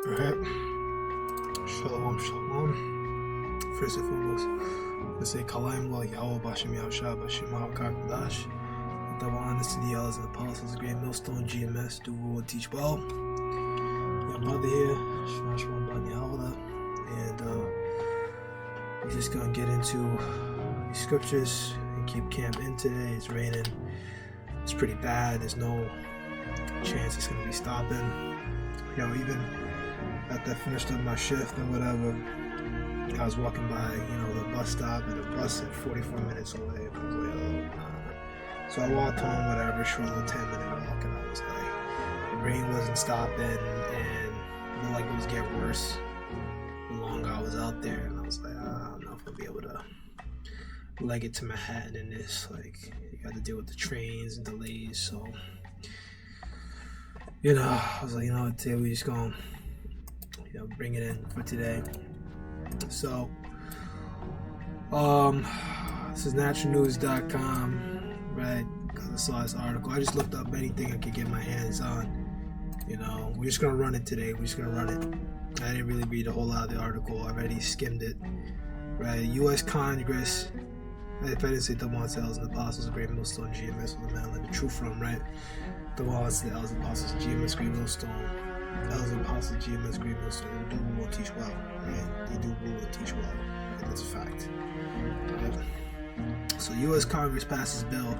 Alright. Shalom, shalom. First and foremost, let's say Kalayim Lo Yahweh Bashem Yahushua Bashem Mahakakadash. Double honors to the elders and apostles, great millstone, GMS, do rule and teach well. Your mother here, Shema Shema Bani Yahweh. And we're just gonna get into these scriptures and keep camp in today. It's raining. It's pretty bad. There's no chance it's gonna be stopping. You know, even after I finished up my shift and whatever, I was walking by, the bus stop, and the bus at 44 minutes away. I was like, oh, nah. So I walked home, whatever, short little 10-minute walk, and I was like, the rain wasn't stopping, and it looked like it was getting worse the longer I was out there, and I was like, I'm not gonna be able to leg it to Manhattan in this. Like, you got to deal with the trains and delays, so I was like, today we just gonna bring it in for today. So this is naturalnews.com, right? Because I saw this article. I just looked up anything I could get my hands on. We're just gonna run it today. We're just gonna run it. I didn't really read a whole lot of the article. I already skimmed it, right? U.S. Congress, if I didn't say the ones, elders and apostles, great millstone, GMS with the man like the truth from, right? The ones, the elders and apostles, GMS, great millstone, elders and apostles, GMS, great millstone. They do rule and teach well, right? They do rule and teach well. Right? That's a fact. Right? So U.S. Congress passes bill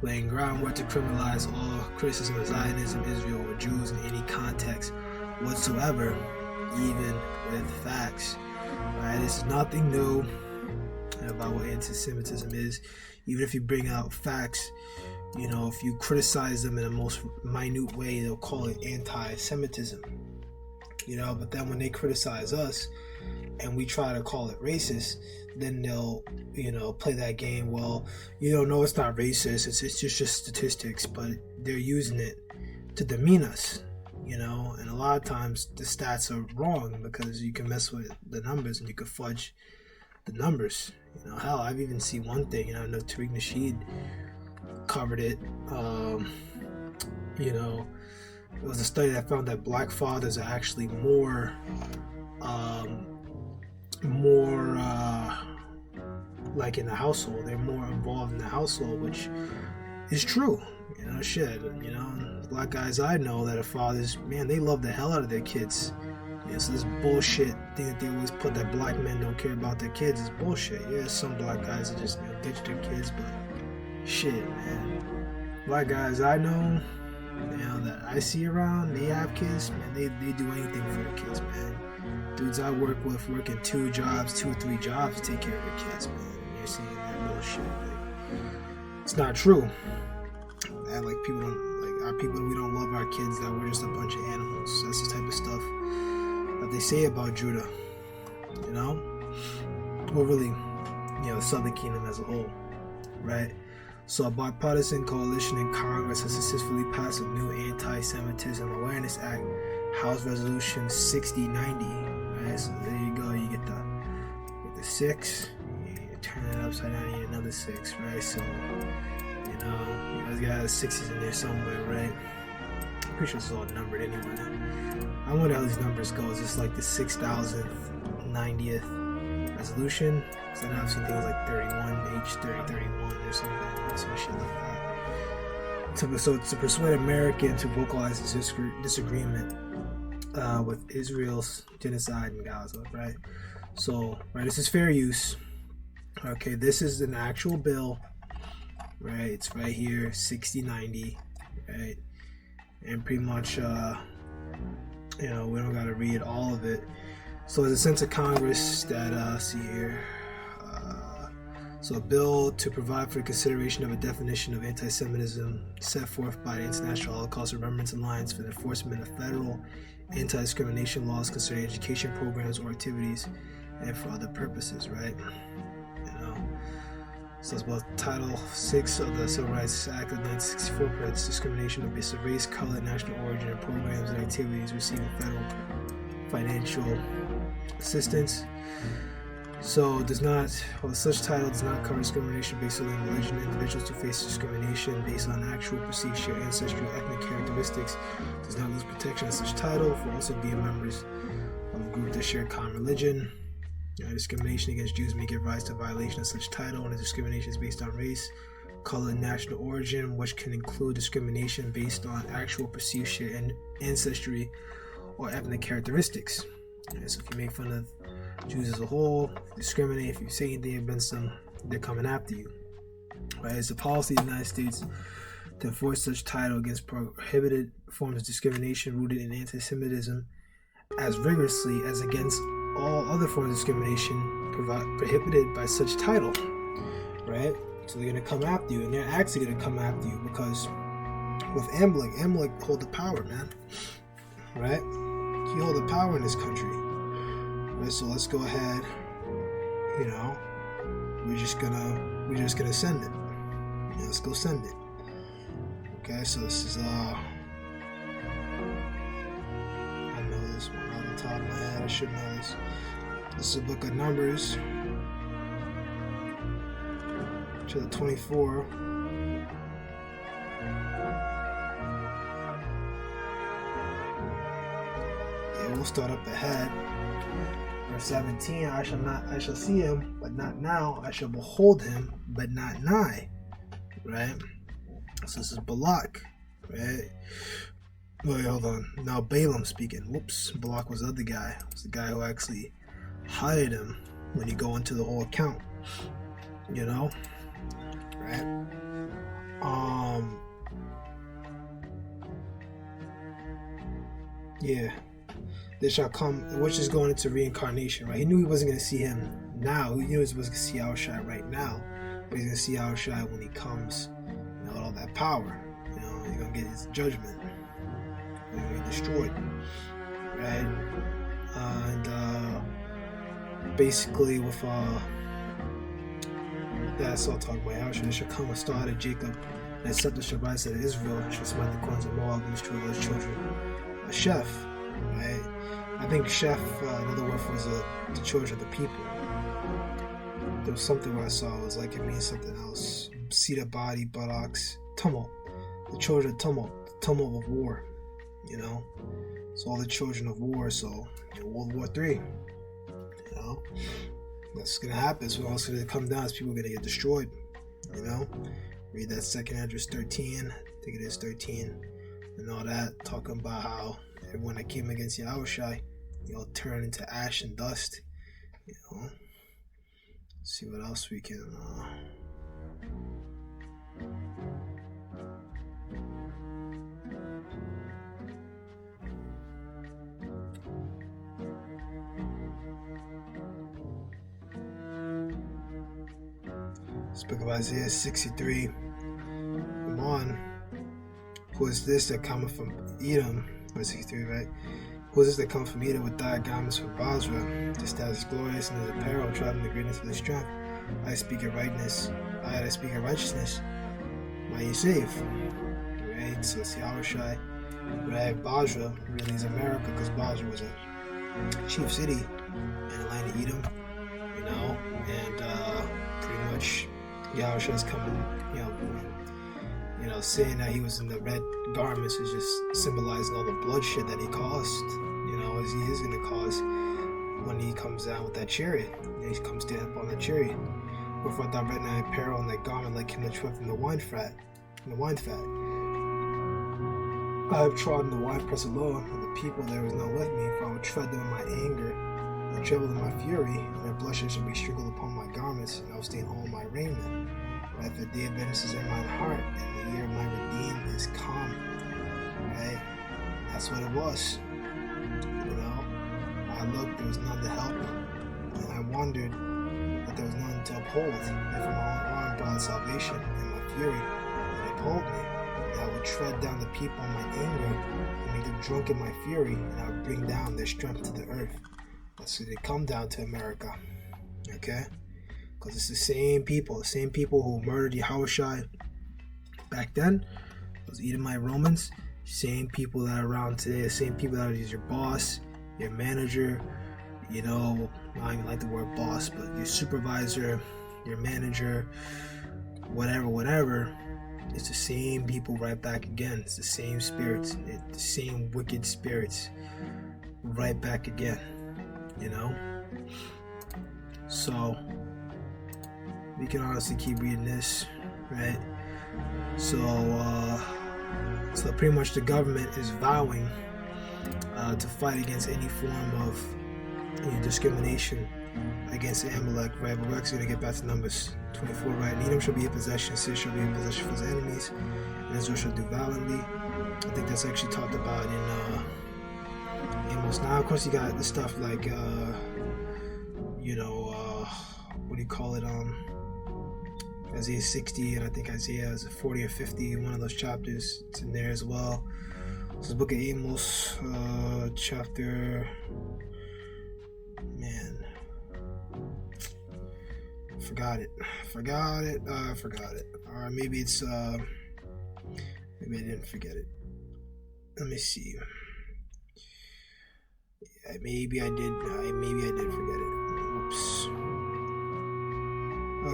laying groundwork to criminalize all criticism of Zionism, Israel, or Jews in any context whatsoever, even with facts. Right? This is nothing new about what anti-Semitism is. Even if you bring out facts, if you criticize them in the most minute way, they'll call it anti-Semitism. But then when they criticize us and we try to call it racist, then they'll, play that game. Well, no, it's not racist. It's just statistics, but they're using it to demean us, and a lot of times the stats are wrong because you can mess with the numbers and you can fudge the numbers. Hell, I've even seen one thing, I know Tariq Nasheed covered it. It was a study that found that black fathers are actually more like in the household. They're more involved in the household, which is true. Black guys I know that are fathers, man, they love the hell out of their kids. So this bullshit thing that they always put that black men don't care about their kids is bullshit. Yeah, some black guys are just ditch their kids, but shit, man. Black guys I know, that I see around, they have kids, man, they do anything for their kids, man. Dudes I work with working 2 or 3 jobs to take care of their kids, man. You're seeing that bullshit. Like, it's not true. That people don't our people. We don't love our kids. That we're just a bunch of animals. That's the type of stuff that they say about Judah. Or really, the Southern Kingdom as a whole, right? So a bipartisan coalition in Congress has successfully passed a new Anti-Semitism Awareness Act, House Resolution 6090. Right, so there you go. You get the 6. You turn it upside down. You get another 6. Right. So you guys got 6s in there somewhere, right? I'm pretty sure it's all numbered anyway. I wonder how these numbers go. Is this like the 6,090th resolution? Because I know I've seen things like 31, H3031 or something, some shit like that. So to persuade Americans to vocalize disagreement with Israel's genocide in Gaza, right? So, right, this is fair use. Okay, this is an actual bill, right? It's right here, 6090, right? And pretty much, we don't gotta read all of it. So there's a sense of Congress that, see here. So a bill to provide for consideration of a definition of anti-Semitism set forth by the International Holocaust Remembrance Alliance for the enforcement of federal anti-discrimination laws concerning education programs or activities and for other purposes, right? So it's about Title 6 of the Civil Rights Act of 1964 prohibits discrimination based on race, color, national origin, and programs and activities receiving federal financial assistance. So such title does not cover discrimination based on religion. Individuals who face discrimination based on actual perceived shared ancestry or ethnic characteristics does not lose protection of such title for also being members of a group that share common religion. Discrimination against Jews may give rise to violation of such title, and the discrimination is based on race, color, and national origin, which can include discrimination based on actual perceived shared ancestry or ethnic characteristics. So if you make fun of Jews as a whole, discriminate, if you say anything against them, they're coming after you. Right? It's a policy of the United States to enforce such title against prohibited forms of discrimination rooted in anti-Semitism as rigorously as against all other forms of discrimination prohibited by such title. Right? So they're going to come after you, and they're actually going to come after you because with Amalek hold the power, man. Right? He hold the power in this country. Right? So let's go ahead. We're just gonna send it. Let's go send it. Okay, so this is I know this one off the top of my head. I should know this. This is the book of Numbers, chapter 24. We'll start up ahead. Verse 17, I shall see him, but not now. I shall behold him, but not nigh. Right? So this is Balak. Right? Wait, hold on. Now Balaam speaking. Whoops. Balak was the other guy. It was the guy who actually hired him when you go into the whole account. Right? Yeah. They shall come, which is going into reincarnation, right? He knew he wasn't going to see him now. He knew he was going to see Yahushua right now, but he's going to see Yahushua when he comes, with all that power. He's going to get his judgment. He's going to be destroyed, right? And basically, with that, so I'll talk about Yahushua. They shall come with star of Jacob, and accept the Shabbat of Israel, shall smite the corners of Moab and destroy those children. A chef, right? I think chef, another word for the children of the people. There was something where I saw it was like it means something else. Seat of body, buttocks, tumult. The children of tumult, the tumult of war. So all the children of war. So World War III. That's gonna happen. So what's gonna come down is people are gonna get destroyed. Read that 2nd Esdras 13. I think it is 13, and all that, talking about how everyone that came against Yahushua, turn into ash and dust. See what else we can. Speak of Isaiah 63. Come on. Who is this that cometh from Edom? Verse 63, right? Who is this that comes from Edom with dyed garments from Basra? Just as is glorious in his apparel, traveling the greatness of his strength. I speak of righteousness. I speak of righteousness. Why you save? Right? So it's Yahushua. Right? Basra really is America, because Basra was a chief city in the land of Edom. And pretty much Yahushua's coming, saying that he was in the red garments is just symbolizing all the bloodshed that he caused, as he is going to cause when he comes down with that chariot. He comes down on the chariot. Wherefore thou red knight apparel and that garment like him that trod from the wine fat. I have trodden the winepress alone, and the people there was not with me, for I would tread them in my anger, and tread them in my fury, and their blushes shall be sprinkled upon my garments, and I will stain all my raiment. Right? The day of vengeance is in my heart, and the year of my redeemed is come. Right? That's what it was. I looked, there was none to help, and I wondered, but there was none to uphold. And from my own arm brought salvation, and my fury would uphold me. And I would tread down the people in my anger, and make them drunk in my fury, and I would bring down their strength to the earth. That's what they come down to America. Okay? Because it's the same people who murdered Yahushua back then, those Edomite Romans, same people that are around today, the same people that are your boss, your manager, you know, I don't even like the word boss, but your supervisor, your manager, whatever, it's the same people right back again. It's the same spirits, the same wicked spirits right back again, you know? So we can honestly keep reading this, right? So pretty much the government is vowing to fight against any form of discrimination against Amalek, right? But we're actually going to get back to Numbers 24, right? And Edom shall be a possession, Sis shall be a possession for his enemies, and Israel shall do valiantly. I think that's actually talked about in Amos. Now, of course, you got the stuff like, what do you call it? Isaiah 60, and I think Isaiah 40 or 50, one of those chapters. It's in there as well. So the book of Amos, chapter, man, forgot it. Or maybe it's, maybe I didn't forget it. Let me see. Yeah, maybe I did forget it. Oops.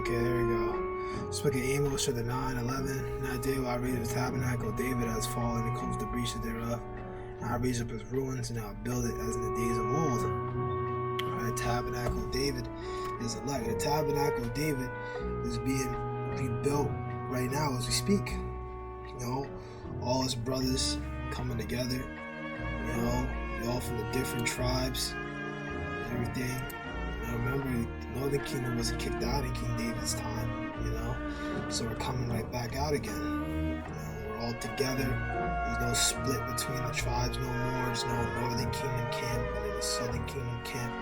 Okay, there we go. Speak of Amos, chapter 9:11. Now day will I raise the tabernacle of David has fallen and close the breaches thereof. And I raise up his ruins and I'll build it as in the days of old. Right, tabernacle of David is elect. The tabernacle of David is being rebuilt right now as we speak. You know, all his brothers coming together. You know, all from the different tribes and everything. You know, remember, the Northern Kingdom wasn't kicked out in King David's time. You know, so we're coming right back out again. You know, we're all together. There's no split between the tribes no more. There's no Northern Kingdom camp and then the Southern Kingdom camp.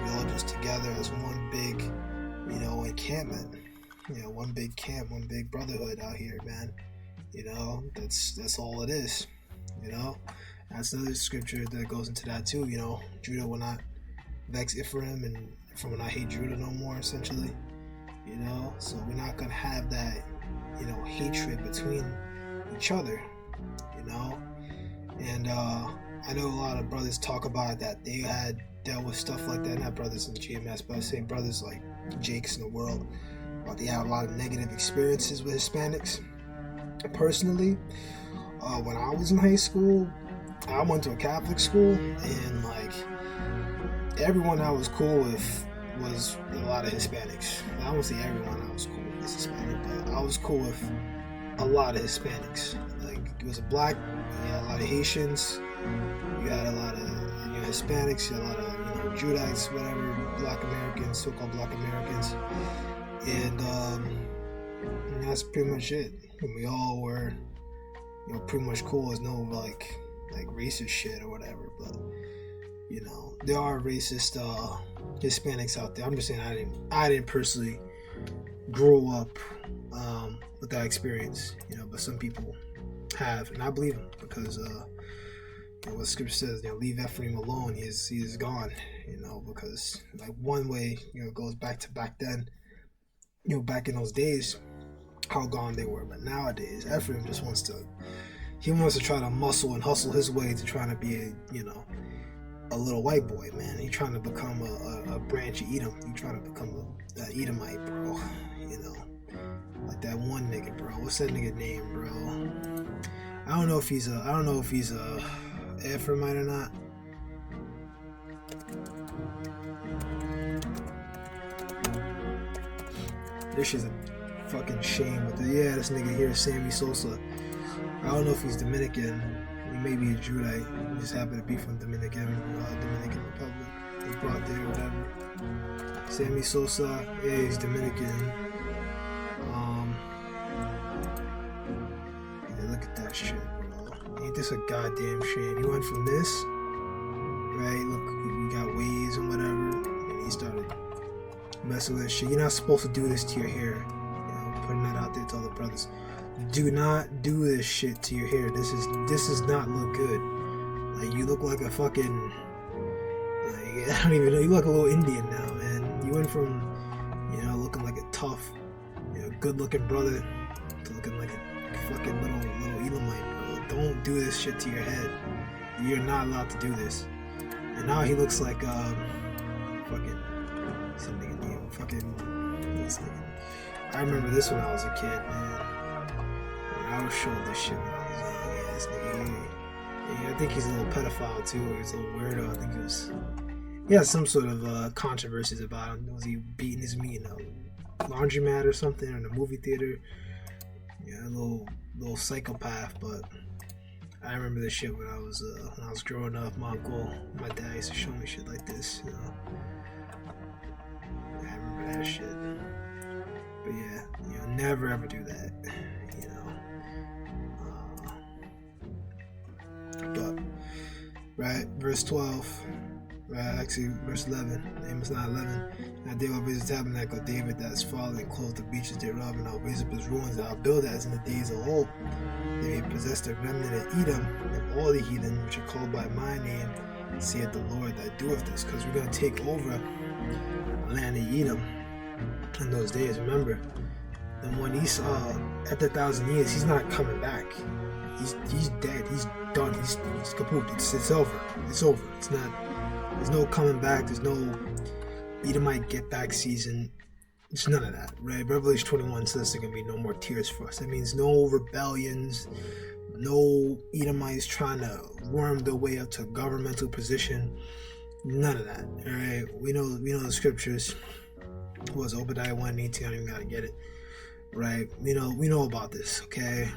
We're all just together as one big, you know, encampment. You know, one big camp, one big brotherhood out here, man. You know, that's all it is. You know, that's another scripture that goes into that too. You know, Judah will not vex Ephraim, and Ephraim will not hate Judah no more, essentially. You know, so we're not gonna have that, you know, hatred between each other, you know. And I know a lot of brothers talk about that they had dealt with stuff like that, not brothers in the GMS, but I say brothers like Jakes in the world, they have a lot of negative experiences with Hispanics. Personally, when I was in high school, I went to a Catholic school, and like everyone I was cool with was a lot of Hispanics. I won't say everyone I was cool with was Hispanic, but I was cool with a lot of Hispanics. Like, it was a black, you had a lot of Hatians, you had a lot of Hispanics, you had a lot of Judites, whatever, Black Americans, so-called Black Americans, and that's pretty much it. And we all were, pretty much cool. There's no like racist shit or whatever, but there are racist Hispanics out there. I'm just saying I didn't personally grow up with that experience, but some people have, and I believe them because what Scripture says, leave Ephraim alone. He is gone, because like one way, it goes back to back then, back in those days, how gone they were. But nowadays, Ephraim just wants to try to muscle and hustle his way to trying to be a little white boy, man. He's trying to become a branch of Edom. He's trying to become a Edomite, bro. Like that one nigga, bro. What's that nigga name, bro? I don't know if he's a Ephraimite or not. This is a fucking shame. But this nigga here, Sammy Sosa. I don't know if he's Dominican. He may be a Judite. He just happened to be from Dominican Republic. He's brought there, whatever. Sammy Sosa, he's Dominican. Look at that shit, bro. Ain't this a goddamn shame? He went from this, right? Look, we got waves and whatever, and he started messing with that shit. You're not supposed to do this to your hair. Putting that out there to all the brothers. Do not do this shit to your hair. This does not look good. Like, you look like a fucking, like, I don't even know. You look a little Indian now, man. You went from, looking like a tough, good-looking brother to looking like a fucking little Elamite, bro. Don't do this shit to your head. You're not allowed to do this. And now he looks like fucking some nigga named fucking this nigga. I remember this when I was a kid, man. I was showing this shit when I was young. Yeah, this nigga. Yeah, I think he's a little pedophile too. He's a little weirdo. I think he had some sort of controversies about him. Was he beating his meat in a laundromat or something, or in a movie theater? Yeah, a little psychopath. But I remember this shit when I was growing up. My uncle, my dad used to show me shit like this. You know, I remember that shit. But yeah, you know, never ever do that. You know. But right, verse 12. Right, actually, verse 11. Amos 9:11. And I did will raise the tabernacle of David that is fallen, and close the beaches thereof, and I'll raise up his ruins, and I'll build as in the days of old. They may possess the remnant of Edom, and all the heathen which are called by my name, saith the Lord that doeth this. Because we're going to take over the land of Edom in those days. Remember, and when Esau, after 1,000 years, he's not coming back. He's dead. He's done. He's kaput. It's over. It's over. It's not. There's no coming back. There's no Edomite get back season. It's none of that, right? Revelation 21 says there's gonna be no more tears for us. That means no rebellions, no Edomites trying to worm their way up to a governmental position. None of that. All right. We know the scriptures. It was Obadiah 1:18. I don't even gotta get it. Right. We know about this. Okay.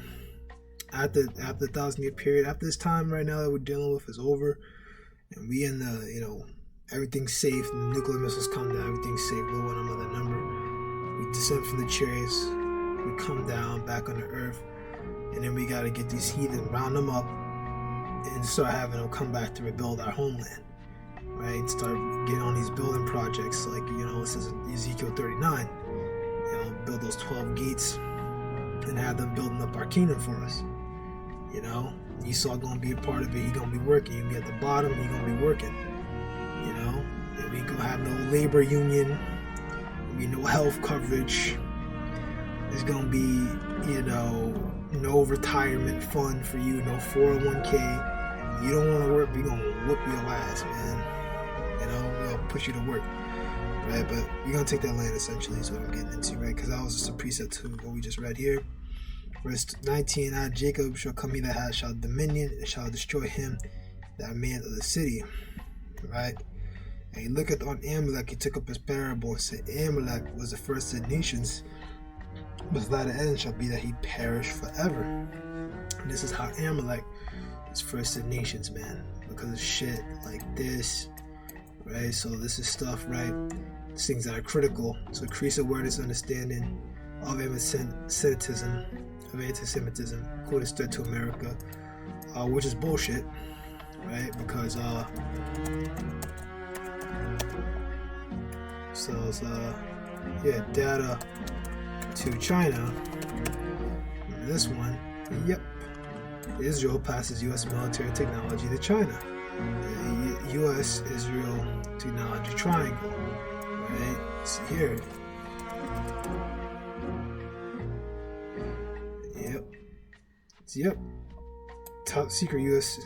After the 1,000-year period, after this time right now that we're dealing with is over, and we in the, you know, everything's safe, the nuclear missiles come down, everything's safe, low on another number. We descend from the chariots, we come down back on the earth, and then we gotta get these heathen, round them up, and start having them come back to rebuild our homeland. Right? Start getting on these building projects, like, you know, this is Ezekiel 39. You know, build those 12 gates and have them building up our kingdom for us. You know, Esau gonna be a part of it. He gonna be working. You be at the bottom. He gonna be working. You know, and we gonna have no labor union. There'll be no health coverage. There's gonna be, you know, no retirement fund for you. No 401k. You don't want to work. We gonna whoop your ass, man. You know, we'll push you to work. Right, but you're gonna take that land essentially. Is what I'm getting into, right? Because that was just a precept to what we just read here. Verse 19, out of Jacob shall come he that shall dominion, and shall destroy him that man of the city. Right? And he looketh on Amalek, he took up his parable and said, Amalek was the first of the nations, but his latter end shall be that he perish forever. And this is how Amalek is first of the nations, man. Because of shit like this. Right? So this is stuff, right? These things that are critical. So increase awareness, understanding of anti-Semitism, according to America, which is bullshit, right? Because data to China. This one, yep. Israel passes U.S. military technology to China. The U.S.-Israel technology triangle, right? It's here. Yep. Top secret U.S.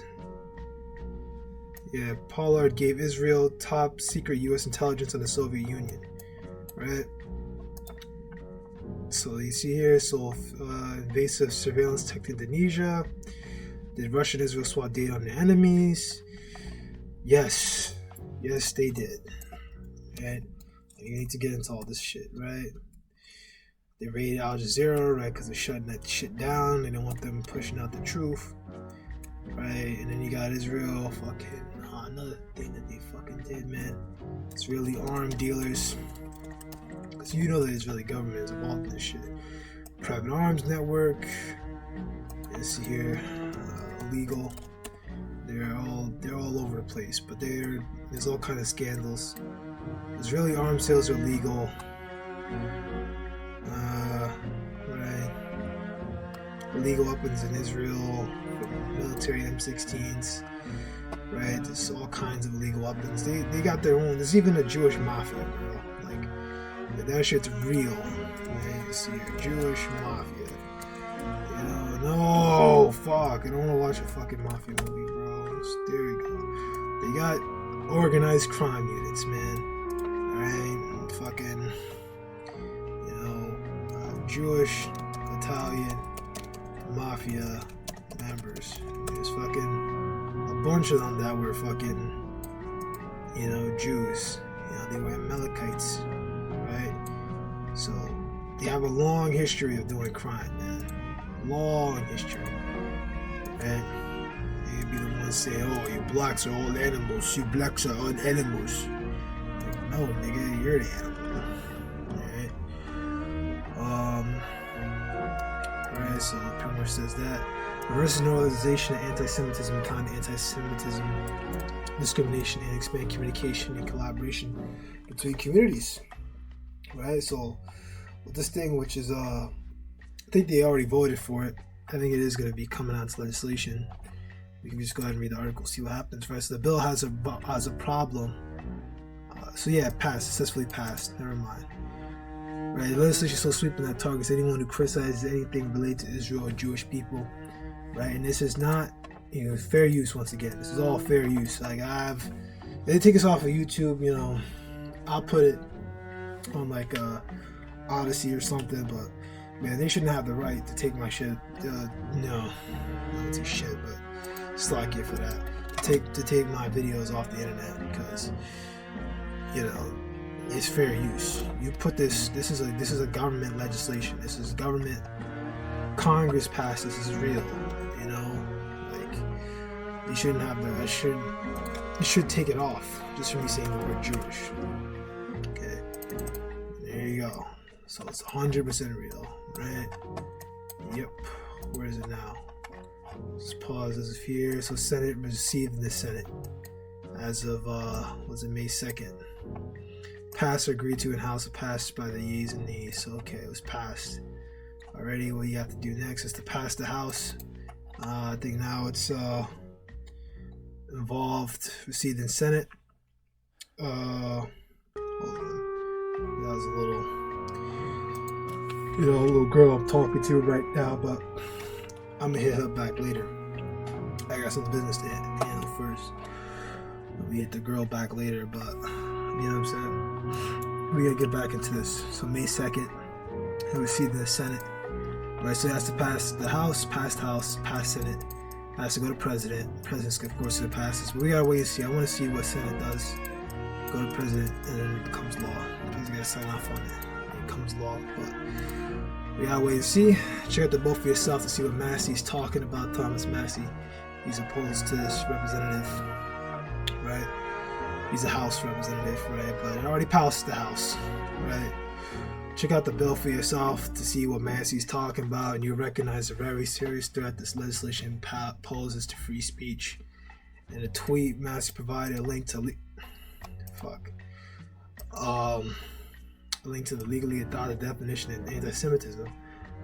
Yeah, Pollard gave Israel top secret U.S. intelligence on the Soviet Union. Right? So you see here, invasive surveillance tech to Indonesia. Did Russia and Israel swap data on their enemies? Yes. Yes, they did. Right? You need to get into all this shit, right? They raided Al Jazeera, right, because they're shutting that shit down. They don't want them pushing out the truth, right? And then you got Israel, fucking, another thing that they fucking did, man. Israeli arm dealers, because you know the Israeli government is involved in this shit. Private arms network, you see here, illegal. They're all over the place, but there's all kind of scandals. Israeli arms sales are legal. Right. Illegal weapons in Israel, military M16s, right? There's all kinds of illegal weapons. They got their own. There's even a Jewish mafia, bro. Like, that shit's real. Right? You see here, Jewish mafia. You know, no, fuck. I don't want to watch a fucking mafia movie, bro. There we go. They got organized crime units, man. right? Fucking, Jewish, Italian, mafia members. There's fucking a bunch of them that were fucking, Jews. They were Amalekites, right? So they have a long history of doing crime, man. Long history. Right? They'd be the ones saying, "Oh, you blacks are all animals. You blacks are all animals." Like, no, nigga, you're the animal. Alright? Alright, so it pretty much says that. Reverse normalization of anti-Semitism and counter anti-Semitism, discrimination, and expand communication and collaboration between communities. Right? So with this thing, which is I think they already voted for it. I think it is going to be coming out to legislation. We can just go ahead and read the article, see what happens. Right? So the bill has a problem. So yeah, it passed, successfully passed. Never mind. Right? The legislation is so sweeping that targets anyone who criticizes anything related to Israel or Jewish people. Right? And this is not, fair use. Once again, this is all fair use. Like if they take us off of YouTube, I'll put it on like Odysee or something, but man, they shouldn't have the right to take my shit. No, not to shit, but slack you for that. To take my videos off the internet because it's fair use. You put this. This is a government legislation. This is government. Congress passed. This is real. Like you shouldn't have the. You should take it off just for me saying the word Jewish. Okay, there you go. So it's 100% real, right? Yep. Where is it now? Let's pause as of here. So Senate received in the Senate as of was it May 2nd? Passed or agreed to in House, passed by the yeas and nays. So okay, it was passed already. What you have to do next is to pass the House. I think now it's involved, received in Senate. Hold on. That was a little girl I'm talking to right now, but I'm gonna hit her back later. I got some business to handle first. We hit the girl back later, but you know what I'm saying? We gotta get back into this. So May 2nd, it received in the Senate. Right, so it has to pass the House, pass Senate, has to go to President. President's of course gonna pass this, but we gotta wait and see. I want to see what Senate does. Go to President, and then it becomes law. The President gotta sign off on it. It becomes law, but we gotta wait and see. Check out the vote for yourself to see what Massey's talking about. Thomas Massey, he's opposed to this representative, right? He's a House representative, right? But it already passed the House, right? Check out the bill for yourself to see what Massey's talking about, and you recognize the very serious threat this legislation poses to free speech. In a tweet, Massey provided a link to a link to the legally adopted definition of anti-Semitism,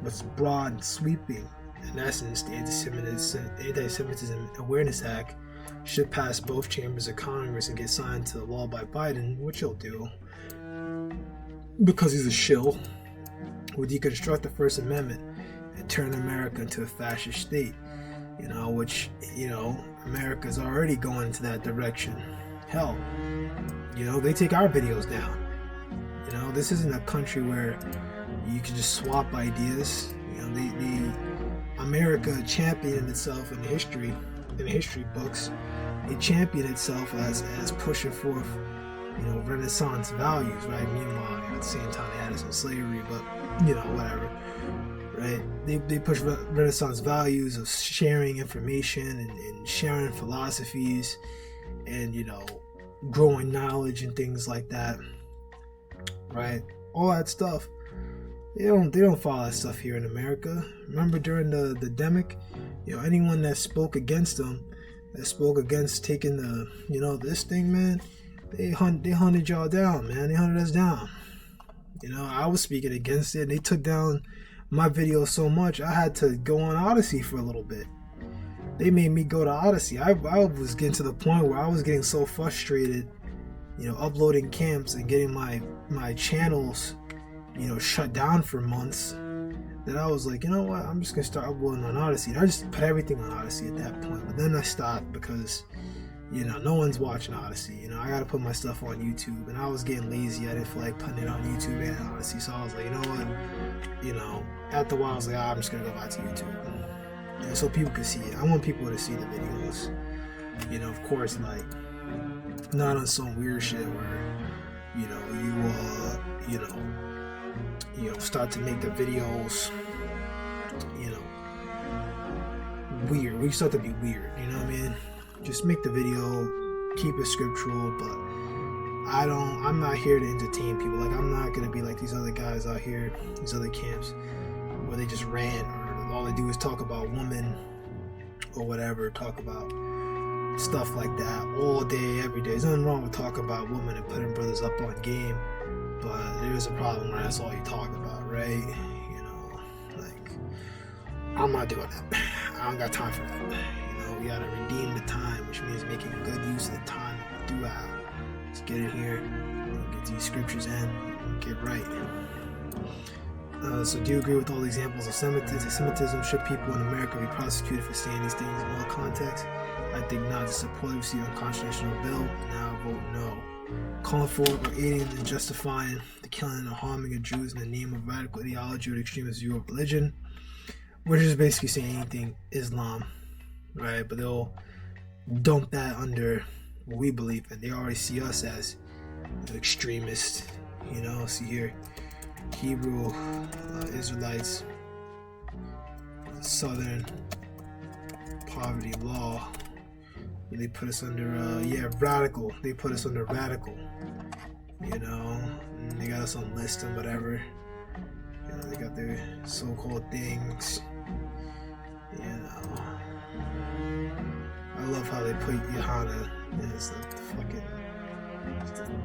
which is broad and sweeping. In essence, the Anti-Semitism Awareness Act should pass both chambers of Congress and get signed to the law by Biden, which he'll do because he's a shill. Would deconstruct the First Amendment and turn America into a fascist state, which America's already going into that direction. Hell, they take our videos down. This isn't a country where you can just swap ideas. America championed itself in history books. It championed itself as pushing forth, Renaissance values, right? Meanwhile, at the same time, they had some slavery, but whatever, right? They push Renaissance values of sharing information and sharing philosophies, and growing knowledge and things like that, right? All that stuff. They don't follow that stuff here in America. Remember during the demic, anyone that spoke against them, that spoke against taking this thing, man, they hunted y'all down, man. They hunted us down. I was speaking against it, and they took down my video so much I had to go on Odysee for a little bit. They made me go to Odysee. I was getting to the point where I was getting so frustrated, uploading camps and getting my channels, shut down for months, that I was like, you know what, I'm just gonna start uploading on Odysee. And I just put everything on Odysee at that point. But then I stopped because, You know, no one's watching Odysee. You know, I gotta put my stuff on YouTube, and I was getting lazy. I didn't feel like putting it on YouTube and Odysee, so I was like, you know what? You know, after a while, I was like, I'm just gonna go back to YouTube, you know, so people can see it. I want people to see the videos. You know, of course, like not on some weird shit where, you know, you start to make the videos, you know, weird. We start to be weird. You know what I mean? Just make the video, keep it scriptural, but I'm not here to entertain people. Like, I'm not gonna be like these other guys out here, these other camps, where they just rant, or all they do is talk about women or whatever, talk about stuff like that all day, every day. There's nothing wrong with talking about women and putting brothers up on game, but there is a problem where that's all you talk about, right? You know, like, I'm not doing that. I don't got time for that. You know, we gotta redeem the time, which means making good use of the time that we do have. Let's get it here, get these scriptures in, get right. So do you agree with all the examples of Semitism? Should people in America be prosecuted for saying these things in all contexts? I think not. To support receive a unconstitutional bill. Now I vote no. Calling for or aiding and justifying the killing and harming of Jews in the name of radical ideology or the extremist view of religion. We're just basically saying anything Islam, right? But they'll dump that under what we believe in. They already see us as extremists, you know. See here, Hebrew Israelites, Southern Poverty Law. They put us under radical. They put us under radical, you know. And they got us on list and whatever. You know, they got their so-called things, you know. I love how they put Yohana as the fucking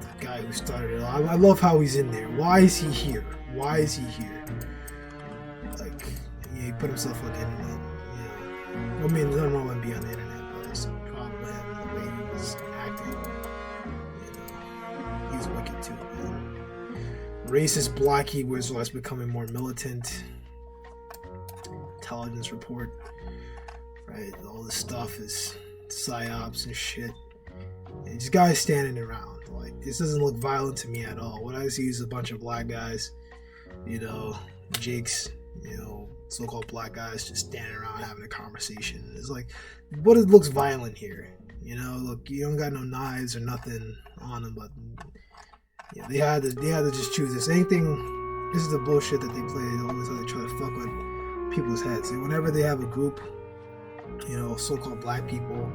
the guy who started it all. I love how he's in there. Why is he here? Why is he here? Like, yeah, he put himself on the internet. You know. I mean, there's nothing wrong with being on the internet, but there's some problem with him, the way he was acting. You know, he's wicked too, man. Racist black Hebrew Israelites becoming more militant. Intelligence report, right? All this stuff is psyops and shit. And these guys standing around, like, this doesn't look violent to me at all. What I see is a bunch of black guys, you know, Jakes, you know, so-called black guys just standing around having a conversation. It's like, what looks violent here? You know, look, you don't got no knives or nothing on them, but yeah, they had to just choose this. Anything, this is the bullshit that they play. They always have to try to fuck with people's heads. And whenever they have a group, you know, so-called black people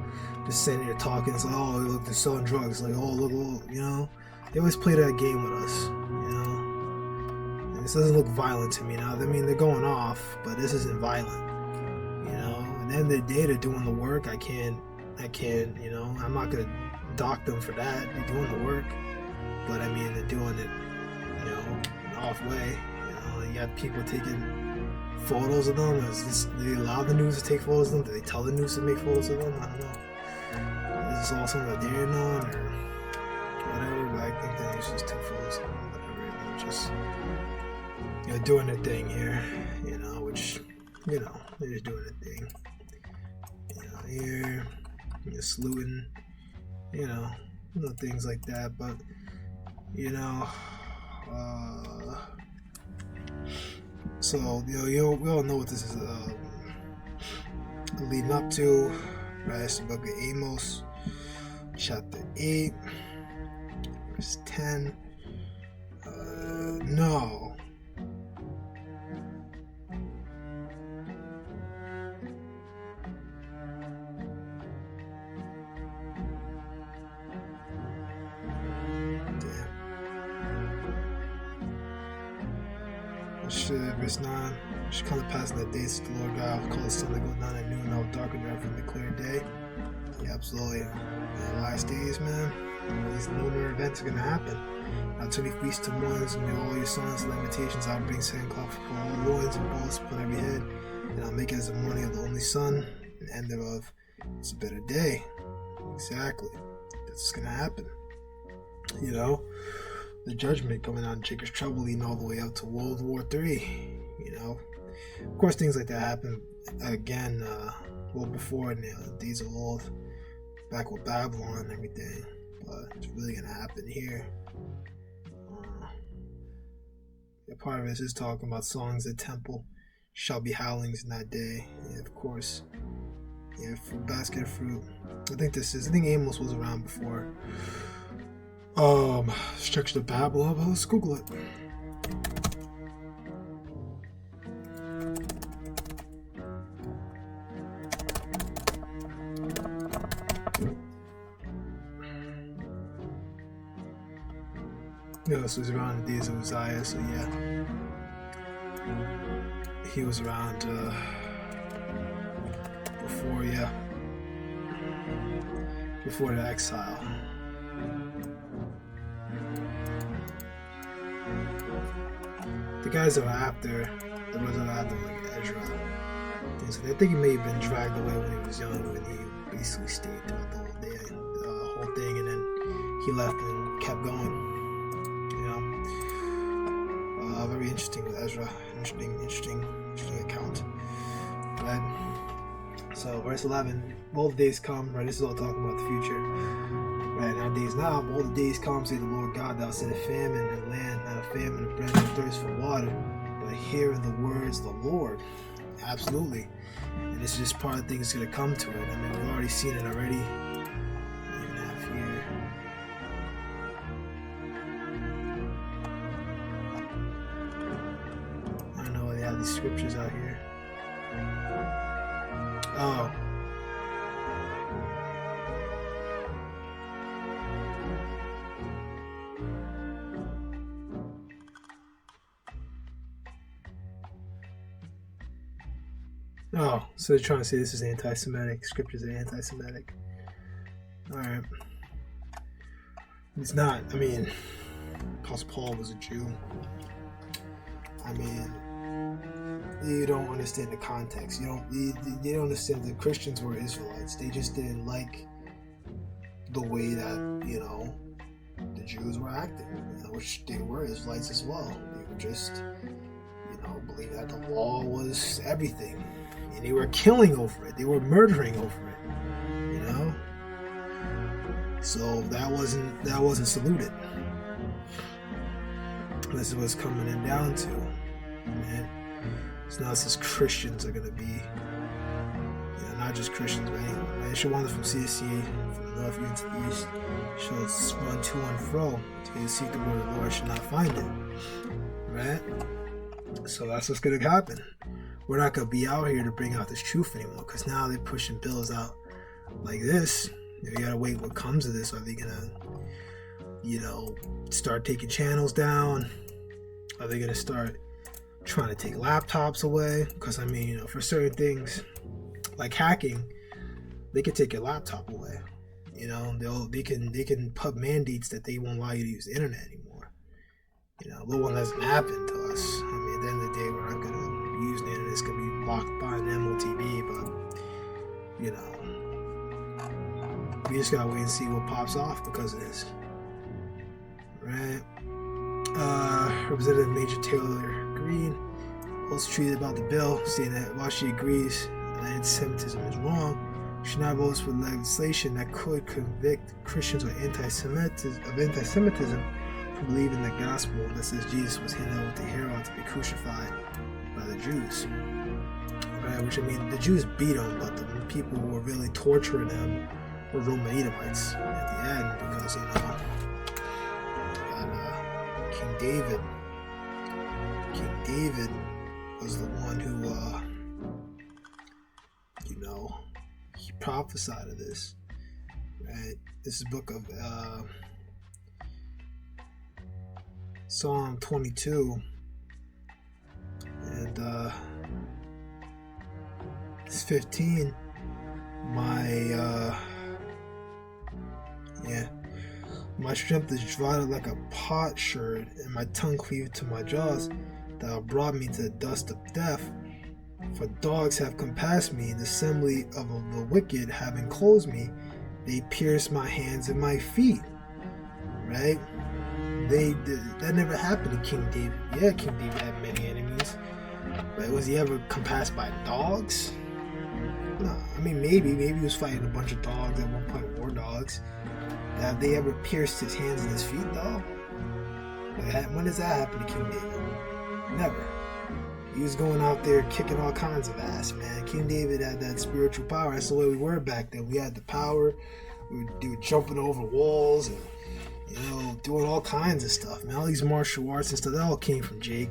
just sitting there talking, it's like, oh, look, they're selling drugs. Like, oh, look, you know, they always play that game with us, you know. And this doesn't look violent to me now. I mean, they're going off, but this isn't violent, you know. At the end of the day, they're doing the work. I can't, you know, I'm not gonna dock them for that. They're doing the work, but I mean, they're doing it, you know, an off way. You know, you have people taking photos of them. Do they allow the news to take photos of them? Do they tell the news to make photos of them? I don't know. Is this all something that they're in on or whatever? But I think that it's just took photos of them, whatever. They're just, you know, doing their thing here, you know, which, you know, they're just doing their thing. You know, here, you're saluting, you know, things like that. But, you know, so, you know, we all know what this is leading up to, right? It's the book of Amos, chapter 8, verse 10. No. Verse 9, should come to pass in the days of the Lord God will call the sun to go down at noon and will darken the earth in the clear day. Yeah, absolutely. In the last days, man, these lunar events are going to happen. Now 20 feasts to mourns, and all your sons and lamentations, I'll bring sackcloth for all loins and balls upon every head, and I'll make it as the morning of the only sun, and end thereof it's a better day. Exactly. That's going to happen. You know? The judgment coming out of Jacob's trouble leading all the way up to World War III, you know. Of course, things like that happen again, well before in the days of old. back with Babylon and everything, but it's really gonna happen here. Part of it is talking about songs at temple shall be howlings in that day. Yeah, of course. Yeah, fruit, basket of fruit. I think Amos was around before. Structure of Babylon. Well, let's Google it. Yeah, so he's around the days of Uzziah, so yeah. He was around before the exile. The guys that were after, the ones that were after, like Ezra, things like that. I think he may have been dragged away when he was young, and he basically stayed throughout the whole thing, and then he left and kept going. Very interesting with Ezra. Interesting account. Right. So verse 11, all the days come, right? This is all talking about the future. Right, now days now, all the days come, say the Lord God, thou send a famine in the land, not a famine of bread and thirst for water, but hearing the words of the Lord. Absolutely. And this is just part of the thing that's gonna come to it. I mean, we've already seen it already. Even half here. These scriptures out here. So they're trying to say this is anti-Semitic. Scriptures are anti-Semitic. Alright. It's not. I mean, Apostle Paul was a Jew. I mean, you don't understand the context. You don't understand the Christians were Israelites. They just didn't like the way that, the Jews were acting, which they were Israelites as well. They were just, believing that the law was everything. And they were killing over it. They were murdering over it. So that wasn't saluted. This is what's coming in down to. And so now it says Christians are going to be, not just Christians, but anyone. Right? It should wander from sea to sea, from the north even to the east. Shall run to and fro, to seek the word of the Lord, shall not find it. Right? So that's what's going to happen. We're not going to be out here to bring out this truth anymore, because now they're pushing bills out like this. You got to wait what comes of this. Are they going to, start taking channels down? Are they going to start trying to take laptops away? Because for certain things like hacking, they can take your laptop away. They can put mandates that they won't allow you to use the internet anymore. But one hasn't happened to us. At the end of the day, we're not gonna be using the internet. It's gonna be blocked by an MOTB, but we just gotta wait and see what pops off because of this. Right? Representative Major Taylor Greene also tweeted about the bill, saying that while she agrees that anti-Semitism is wrong, she now votes for legislation that could convict Christians of anti-Semitism for believing the gospel that says Jesus was handed over to Herod to be crucified by the Jews. Right? Which the Jews beat him, but the people who were really torturing them were Roman Edomites at the end, because King David was the one who he prophesied of this. Right? This is the book of Psalm 22, and it's 15. My strength is dried like a potsherd, and my tongue cleaved to my jaws. Thou brought me to the dust of death. For dogs have compassed me, the assembly of the wicked have enclosed me. They pierced my hands and my feet. Right? That never happened to King David. Yeah, King David had many enemies, but was he ever compassed by dogs? No, I mean, maybe he was fighting a bunch of dogs at one point, war dogs. Have they ever pierced his hands and his feet, though? When does that happen to King David? Never. He was going out there kicking all kinds of ass, man. King David had that spiritual power. That's the way we were back then. We had the power. We were jumping over walls and, you know, doing all kinds of stuff, man. All these martial arts and stuff, that all came from Jake,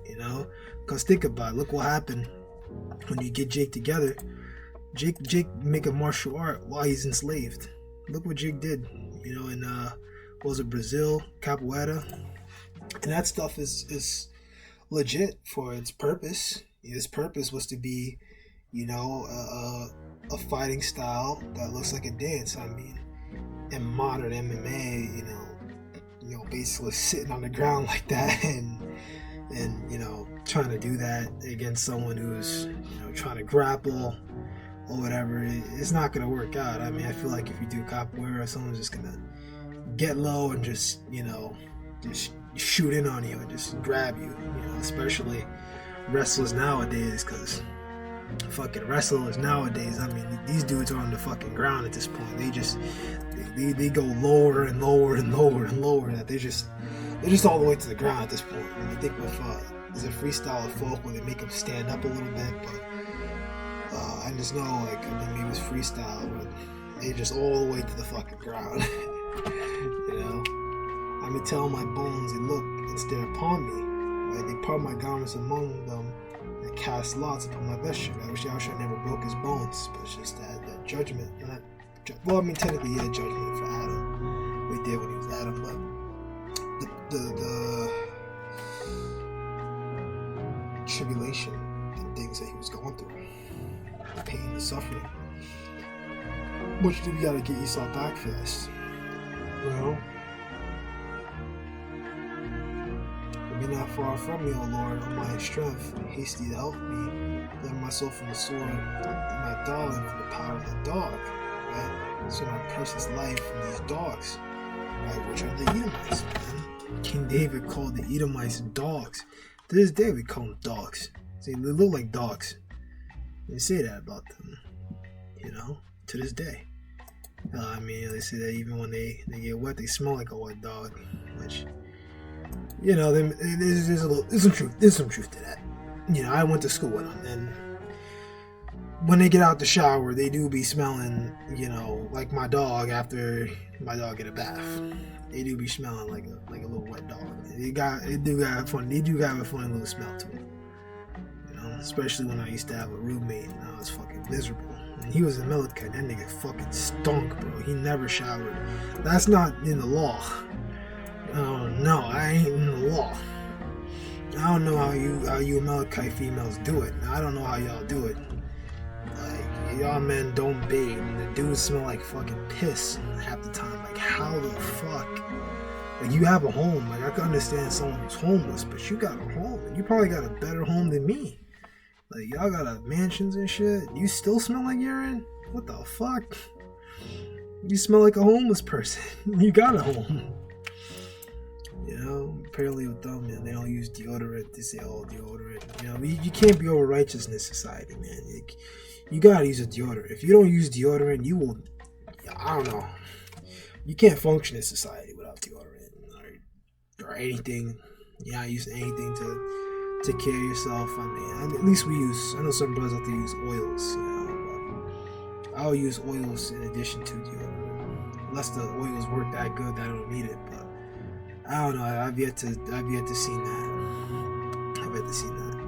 you know? Because think about it. Look what happened when you get Jake together. Jake make a martial art while he's enslaved. Look what Jake did, you know, in, what was it, Brazil, Capoeira. And that stuff is legit for its purpose. Its purpose was to be, you know, a fighting style that looks like a dance. I mean, in modern MMA, you know, basically sitting on the ground like that and you know, trying to do that against someone who's, you know, trying to grapple or whatever, it's not gonna work out. I mean, I feel like if you do capoeira, someone's just gonna get low and just, you know, just shoot in on you and just grab you, you know, especially wrestlers nowadays, because fucking wrestlers nowadays, I mean, these dudes are on the fucking ground at this point. They go lower and lower and lower and lower, that they're just all the way to the ground at this point. And I think with there's a freestyle of folk where they make them stand up a little bit, but I just know, like, I mean, maybe it's freestyle, but they're just all the way to the fucking ground. You know, I may tell my bones, they look and stare upon me, like they part my garments among them and cast lots upon my vesture. I wish Yahshua never broke his bones, but it's just that judgment. Well, I mean, technically, he had judgment for Adam. We did when he was Adam, but the tribulation and things that he was going through, the pain, the suffering. What you do, you gotta get Esau back for this. You know? Be not far from me, O Lord, O my strength, hasty to help me. Deliver my soul from the sword, and my darling from the power of the dog. Right? So my precious life from these dogs, right? Which are the Edomites, man. King David called the Edomites dogs. To this day, we call them dogs. See, they look like dogs. They say that about them, you know, to this day. I mean, they say that even when they get wet, they smell like a wet dog, which, you know, there's some truth to that. You know, I went to school with them, and when they get out the shower, they do be smelling, you know, like my dog after my dog get a bath. They do be smelling like a little wet dog. They do have a funny little smell to them. You know, especially when I used to have a roommate and I was fucking miserable. And he was a Amalekite. That nigga fucking stunk, bro. He never showered. That's not in the law. No, I ain't in the law. I don't know how you Amalekite females do it. I don't know how y'all do it. Like, y'all men don't bathe. The dudes smell like fucking piss half the time. Like, how the fuck? Like, you have a home. Like, I can understand someone who's homeless, but you got a home. And you probably got a better home than me. Like, y'all got mansions and shit. You still smell like urine? What the fuck? You smell like a homeless person. You got a home. You know, apparently with them, man, they don't use deodorant. They say, oh, deodorant. You know, you can't be over righteous in this society, man. You gotta use a deodorant. If you don't use deodorant, you will, I don't know. You can't function in society without deodorant or anything. You're not using anything to take care of yourself. I mean, at least I know some brothers out there use oils, you know, but I'll use oils in addition to deodorant. Unless the oils work that good that I don't need it, but I don't know. I've yet to see that. I've yet to see that.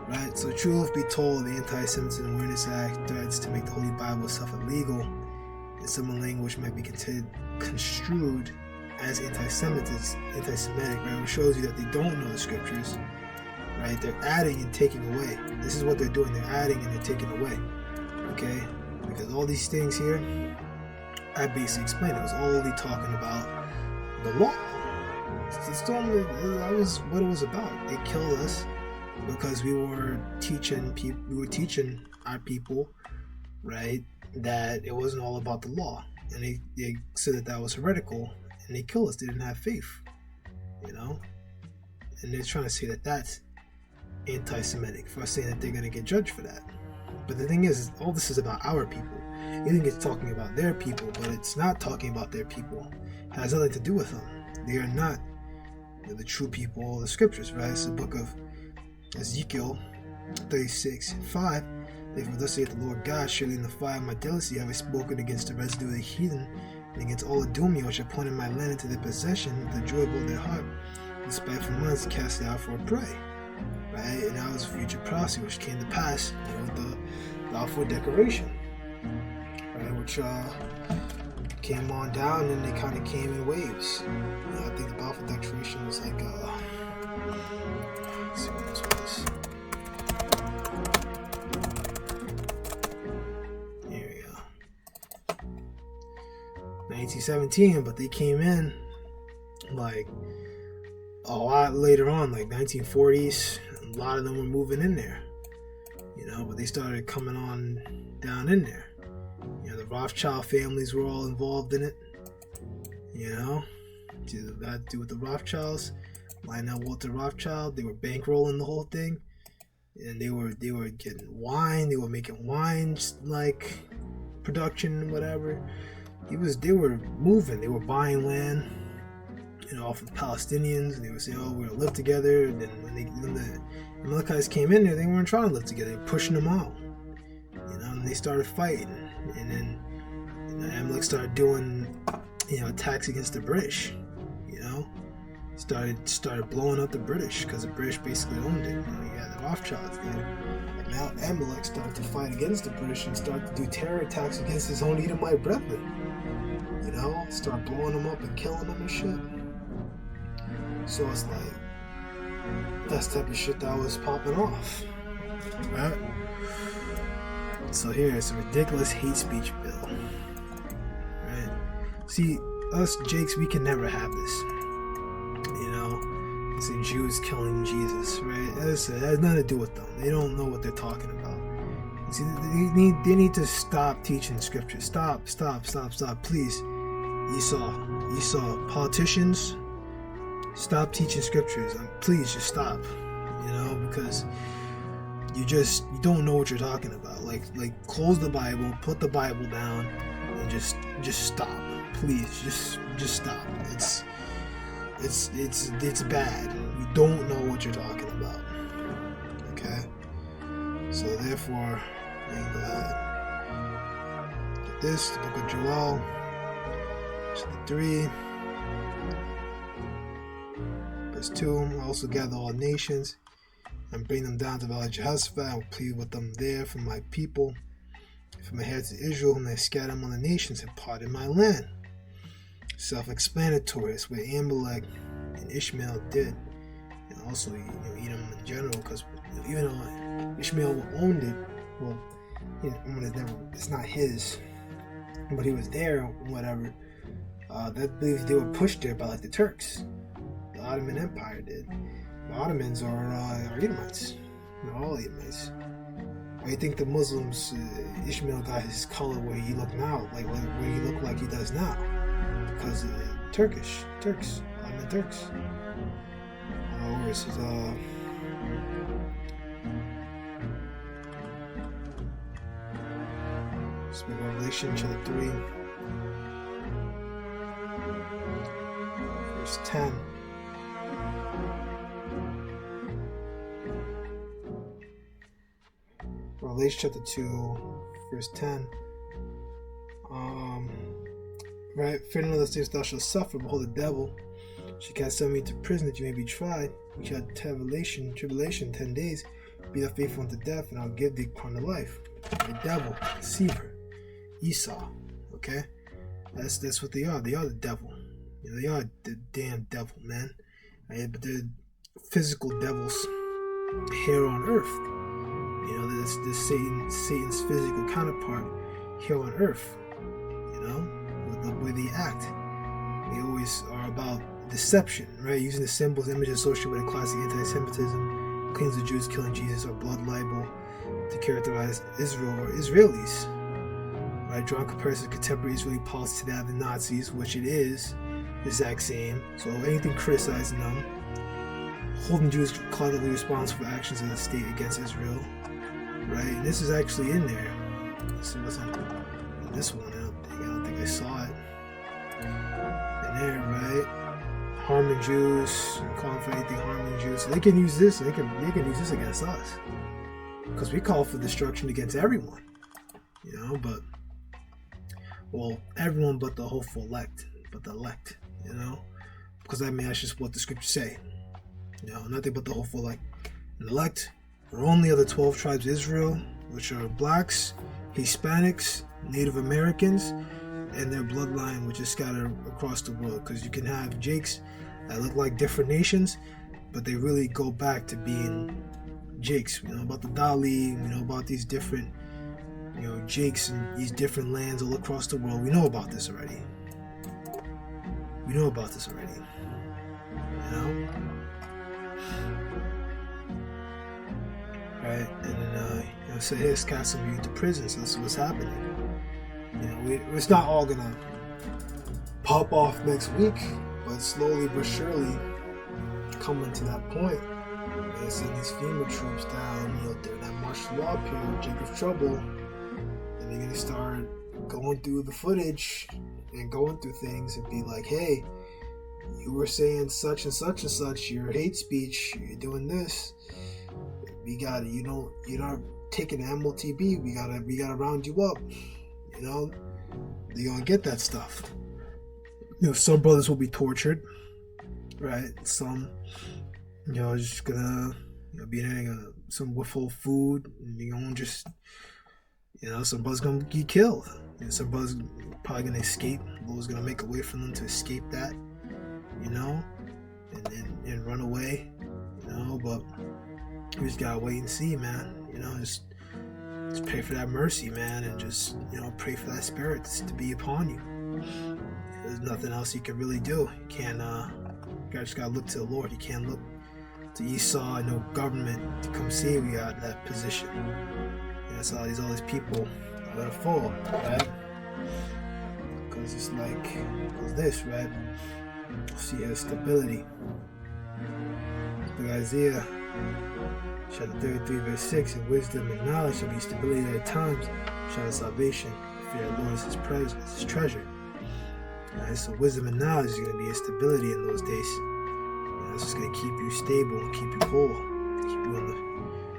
Right. So, truth be told, the Anti-Semitism Awareness Act threats to make the Holy Bible itself illegal, and some language might be construed as anti-Semitic, right? Which shows you that they don't know the scriptures, right? They're adding and taking away. This is what they're doing. They're adding and they're taking away. Okay? Because all these things here, I basically explained. It was only talking about the law. That was what it was about. They killed us because we were teaching our people, right, that it wasn't all about the law, and they said that was heretical, and they killed us. They didn't have faith, you know, and they're trying to say that that's anti-Semitic for us saying that they're going to get judged for that. But the thing is, all this is about our people. You think it's talking about their people, but it's not talking about their people. It has nothing to do with them. They are not the true people of the scriptures, right? It's the book of Ezekiel 36:5. Therefore, thus saith the Lord God, surely in the fire of my jealousy have I spoken against the residue of the heathen, and against all Idumea, which appointed my land into their possession, with the joy of all their heart. The spiteful ones cast it out for a prey. Right? And that was future prophecy, which came to pass, with the Balfour Declaration, right? Which came on down, and they kind of came in waves. I think the Balfour Declaration was like, let's see what this was. Here we go. 1917, but they came in like a lot later on, like 1940s. A lot of them were moving in there, but they started coming on down in there. The Rothschild families were all involved in it. That to do with the Rothschilds. Lionel Walter Rothschild, they were bankrolling the whole thing, and they were getting wine. They were making wines like production, whatever. They were moving. They were buying land, off of the Palestinians. And they would say, "Oh, we're gonna live together." And then when the Amalekites came in there, they weren't trying to live together. They were pushing them out. And they started fighting. And then Amalek started doing, attacks against the British. Started blowing up the British, because the British basically owned it. You had the Rothschilds there. And now Amalek started to fight against the British and started to do terror attacks against his own Edomite brethren. Start blowing them up and killing them and shit. So it's like, that's the type of shit that was popping off, right? So here, it's a ridiculous hate speech bill, right? See, us Jakes, we can never have this. See, Jews killing Jesus, right? It has nothing to do with them. They don't know what they're talking about. See, they need to stop teaching scripture. Stop, please. Esau, politicians, stop teaching scriptures. Please just stop, because you don't know what you're talking about. Like close the Bible, put the Bible down, and just stop. Please, just stop. It's bad. You don't know what you're talking about. Okay? So therefore, you can go ahead. Get this, the book of Joel, chapter 3, verse 2. I also gather all nations and bring them down to the valley of Jehoshaphat. I will plead with them there for my people, for my heritage Israel, whom they scatter among the nations and part in my land. Self-explanatory. It's what Amalek and Ishmael did, and also Edom in general, because even though Ishmael owned it, well, it's not his, but he was there, whatever. That believed they were pushed there by like the Turks. The Ottoman Empire did. The Ottomans are Edomites. They're all Edomites. Why do you think the Muslims, Ishmael got his color where he looked now, like where he looked like he does now? Because Turks, Ottoman Turks. Where is his, speak of Revelation chapter 3, verse 10. Revelation chapter 2, verse 10. Right, fear none of those things thou shalt suffer. Behold, the devil shall cast some of you into prison, that you may be tried. You shall have tribulation 10 days. Be thou faithful unto death, and I'll give thee crown of life. The devil, deceiver, Esau. Okay, that's what they are. They are the devil. They are the damn devil, man. Right? But they're physical devils here on earth. This Satan's physical counterpart here on earth. With the way they act, they always are about deception, right? Using the symbols, images associated with a classic anti-Semitism, claims of Jews killing Jesus or blood libel to characterize Israel or Israelis, right? Drawing comparisons of contemporary Israeli politics to that of the Nazis, which it is the exact same. So anything criticizing them, holding Jews collectively responsible for actions of the state against Israel, right? And this is actually in there. This wasn't in this one. I don't think I saw it in there, right? Harming Jews, calling for anything harming Jews. So they can use this. They can use this against us, because we call for destruction against everyone, you know. But well, everyone but the hopeful elect, but the elect, you know, because I mean that's just what the scriptures say, you know. Nothing but the hopeful elect. And the elect are only of the 12 tribes of Israel, which are blacks, Hispanics, Native Americans, and their bloodline, which is scattered across the world. Because you can have Jakes that look like different nations, but they really go back to being Jakes. We know about the Dali, we know about these different, you know, Jakes in these different lands all across the world. We know about this already. We know about this already. You know? Right? And then, you know, so here's casting you to prison. So that's what's happening. You know, it's not all gonna pop off next week, but slowly but surely coming to that point. They send these FEMA troops down, you know, during that martial law period, Jacob's trouble, and they're gonna start going through the footage and going through things and be like, hey, you were saying such and such and such, your hate speech, you're doing this. We got it. You're not taking the MOTB. We gotta round you up. You know, you're gonna get that stuff. You know, some brothers will be tortured, right? Some, you know, just gonna, you know, be eating some withhold food, and you're gonna just, you know, some brothers gonna get killed. And some brothers probably gonna escape. Lord's gonna make a way for them to escape that, you know, and run away, you know. But we just gotta wait and see, man. You know, just pray for that mercy, man, and just, you know, pray for that spirit to be upon you. There's nothing else you can really do. You can't, you just gotta look to the Lord. You can't look to Esau and no government to come save you out of that position. And that's all these people are gonna fall, right? Because it's like, because this, right? See, has stability. Look at Isaiah chapter 33, verse 6, and wisdom and knowledge shall be stability at times, shall have salvation. Fear of the Lord is his treasure. Right, so wisdom and knowledge is going to be a stability in those days. You know, it's just going to keep you stable and keep you whole, keep you on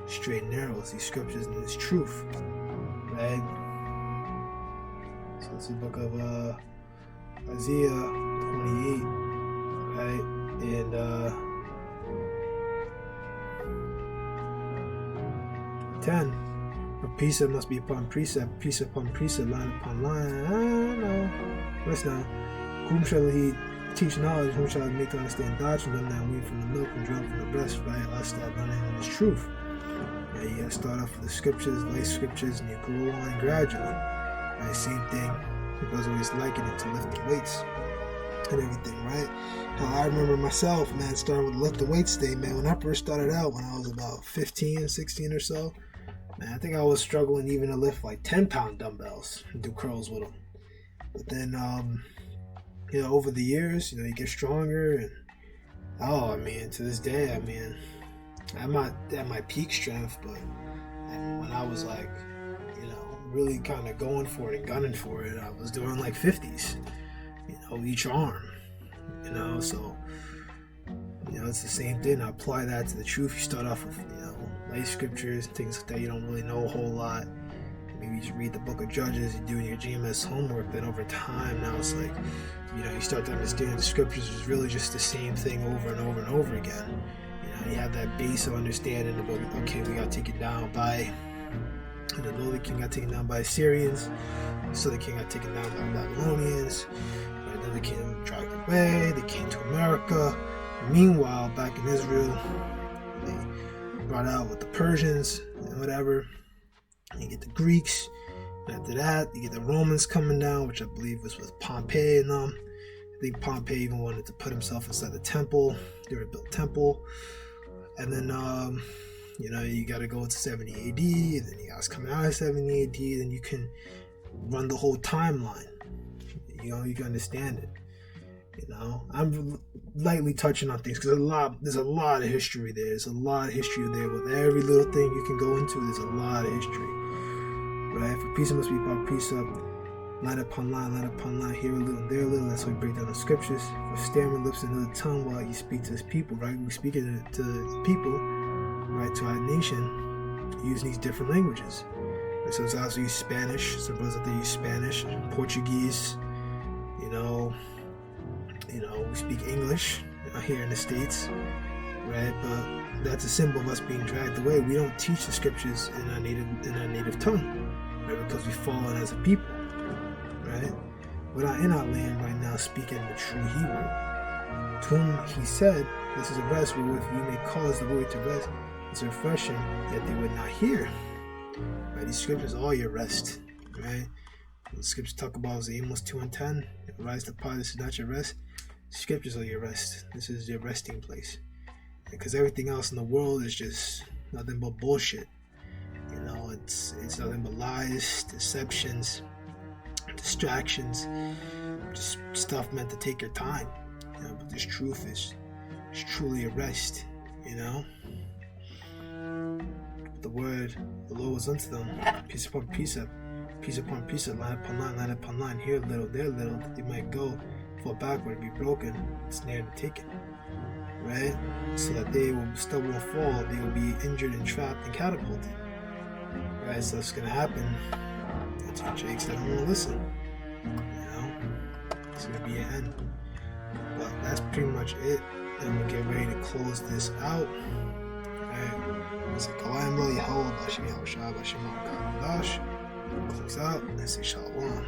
the straight and narrow. It's these scriptures and this truth. Right? So it's the book of Isaiah 28, right? And 10. For precept must be upon precept, precept upon precept, line upon line. No. Verse 9. Whom shall he teach knowledge? Whom shall he make to understand doctrine? Them that wean from the milk and drunk from the breast, right? Let's start learning in this truth. Yeah, you gotta start off with the scriptures, light scriptures, and you grow on gradually. Right? Same thing. People always liking it to lift the weights and everything, right? I remember myself, man, starting with the lift the weights thing, man. When I first started out, when I was about 15, 16 or so, man, I think I was struggling even to lift like 10-pound dumbbells and do curls with them. But then, you know, over the years, you know, you get stronger, and I mean, to this day, I mean, I'm not at my peak strength, but when I was like, you know, really kind of going for it and gunning for it, I was doing like 50s, you know, each arm, you know. So, you know, it's the same thing. I apply that to the truth. You start off with, you know, light scriptures, things like that you don't really know a whole lot. Maybe you just read the book of Judges, you're doing your GMS homework. Then over time, now it's like, you know, you start to understand the scriptures is really just the same thing over and over and over again. You know, you have that base of understanding about, okay, we got taken down by, and the lowly king got taken down by Assyrians, so the king got taken down by Babylonians, and then the kingdom dragged away, they came to America. Meanwhile, back in Israel, they brought out with the Persians and whatever. You get the Greeks, and after that, you get the Romans coming down, which I believe was with Pompey and them. I think Pompey even wanted to put himself inside the temple. They rebuilt temple. And then, you know, you got to go to 70 AD, and then you guys coming out of 70 AD, then you can run the whole timeline. You know, you can understand it. You know, I'm lightly touching on things because there's a lot of history there. There's a lot of history there. With every little thing you can go into, there's a lot of history. Right? For precept must be upon precept, line upon line, here a little, there a little. That's why we break down the scriptures. For stammering lips and another tongue while you speak to his people, right? We speak to the people, right, to our nation, using these different languages. Right? So it's also use Spanish. Some brothers out there use Spanish, Portuguese, you know, we speak English here in the States, right? But that's a symbol of us being dragged away. We don't teach the scriptures in our native tongue, right? Because we've fallen as a people, right? We're not in our land right now speaking the true Hebrew. To whom he said, "This is a rest wherewith you may cause the void to rest. It's refreshing, yet they would not hear." Right? These scriptures are your rest, right? The scriptures talk about Amos 2:10. Rise to power. This is not your rest. Scriptures are your rest. This is your resting place. Because everything else in the world is just nothing but bullshit. You know, it's nothing but lies, deceptions, distractions, just stuff meant to take your time. You know, but this truth is truly a rest. You know, the word, the Lord was unto them, precept upon precept, line upon line, here a little, there a little, that they might go, fall backward, be broken, snared and taken, right? So that they will stumble and fall, they will be injured and trapped and catapulted, right? So that's gonna happen. That's what Jakes that don't want to listen, you know? It's gonna be an end. But that's pretty much it. And we'll get ready to close this out. Alright. It's like Kalambo, Yahweh, Bashim Yahushua, Bashim Al Dash. Close out and say Shalom.